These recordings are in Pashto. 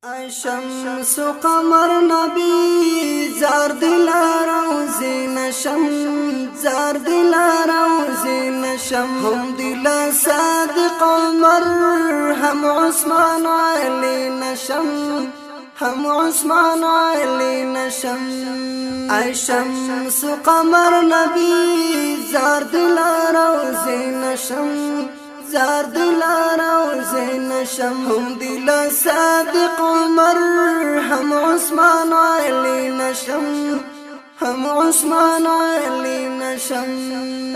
شمس قمر نبی زار دلار روزی نشم زار دلار روزی نشم هم دل صادق عمر هم عثمان علی نشم هم عثمان علی نشم ای شمس قمر نبی زار دلار روزی نشم زار دلار روزی نشم هم دل صادق عمر هم عثمان علی نشم هم عثمان علی نشم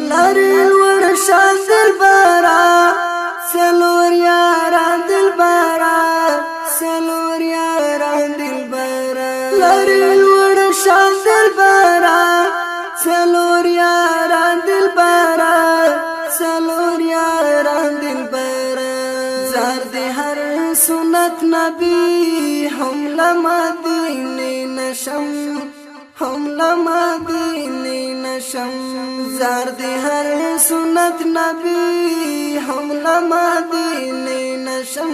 لاری ورشان دلبرا سلور یاران دلبرا سلور یاران دلبرا لاری ورشان دلبرا سلور یاران دلبرا سلور یاران دلبرا زار دی هر سنت نبی هم لمدینه نشم هم لمدینه نشم زار دی هر سنت نبی هم لمدینه نشم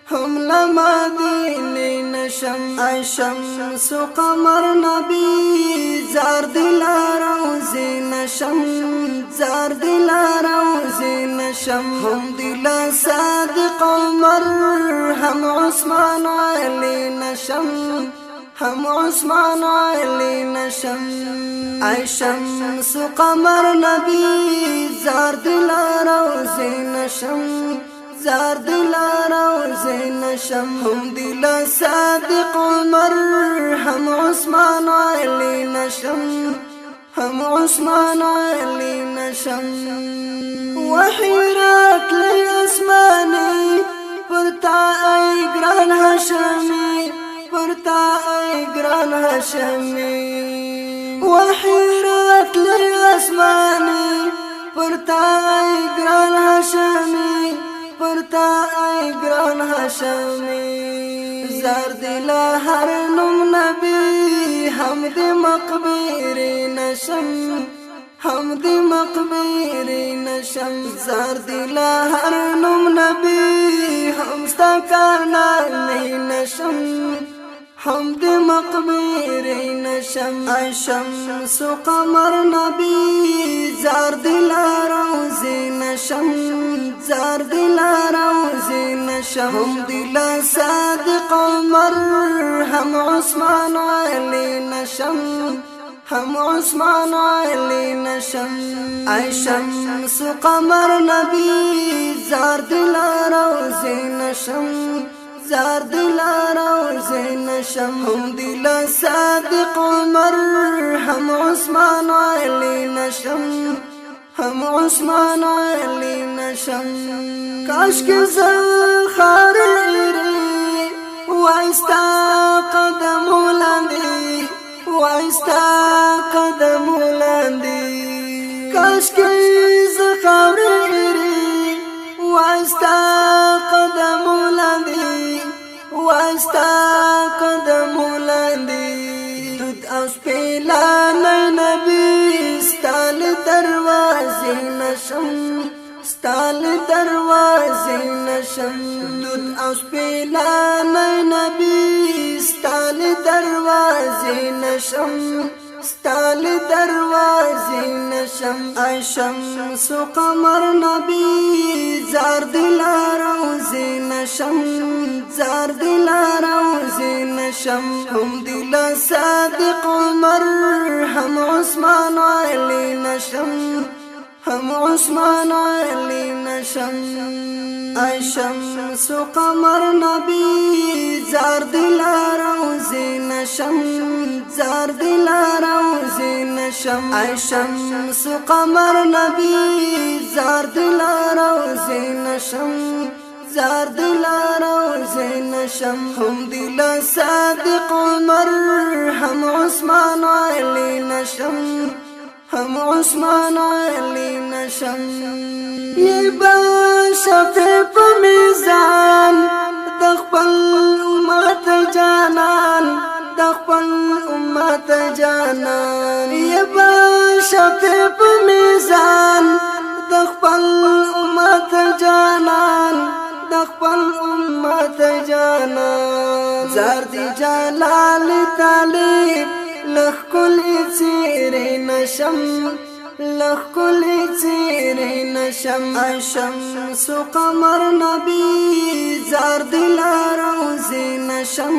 هم لمدینه نشم ای شمس قمر نبی زار دلار روزی نشم زار دلار روزی نشم هم دل صادق عمر هم عثمان علی نشم هم عثمان علی نشم ای شمس قمر نبی زار دلار روزی نشم زار دلار روزی نشم هم دل صادق عمر هم عثمان علی نشم هم عثمان علی نشم وحیرات لی اسمانی پرتا ای گران هاشمی پرتا ای گران هاشمی وحیرات لی اسمانی پرتا ای گران هاشمی پرتا ای گران هاشمی زار دل هر نم نبی هم دی مقبری نشم هم دی مقبری نشم زار دل هر نم نبی هم ستکانانی نشم هم دی مقبری نشم ای شمس قمر نبی زار دل روزی نشم زار دلار روزی نشم هم دل صادق عمر هم عثمان علی نشم هم عثمان علی نشم ای شمس قمر نبی زار دلار روزی نشم زار دلار روزی نشم هم دل صادق عمر هم عثمان علی نشم هم عثمان علی نشم کاش که زخار ایری وایستا قدم لاندی وایستا قدم لاندی کاش که زخار ایری وایستا قدم لاندی وایستا قدم لاندی دود او سپیلانی نبی ستال دروازی نشم ستال دروازی نشم دود او سپیلانی نبی ستال دروازی نشم ستال دروازی نشم ای شمس قمر نبی زار دلار روزی نشم زار دلار روزی نشم هم دل صادق عمر هم عثمان علی نشم هم عثمان علی نشم ای شمس قمر نبی زار دلار روزی نشم زار دلار روزی نشم ای شمس قمر نبی زار دلار روزی نشم زار دلار روزی نشم هم دل صادق عمر هم عثمان علی نشم هم عثمان علی نشم یہ شفیع پا میزان دخپل امت جانان دخپل امت جانان یہ شفیع پا میزان دخپل امت جانان دخپل امت جانان زار دی جلال طالب لخ کل چیر نشم لخ کل چیر نشم شمس و قمر نبی زار دل روزی نشم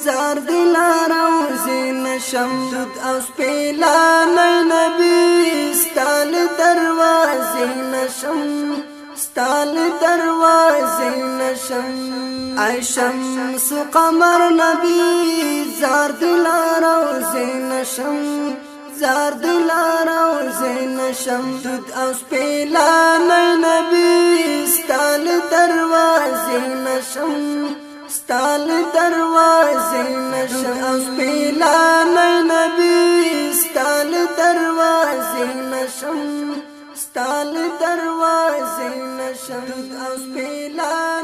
زار دل روزی نشم دود او سپیلانی نبی ستال دروازی نشم ستال دروازی نشم شمس و قمر نبی زار دل روزی نشم زار دل روزی نشم دود او سپیلانی نبی ستال دروازی نشم ستال دروازی نشم او سپیلانی نبی ستال دروازی نشم ستال دروازی نشم دود او سپیلانی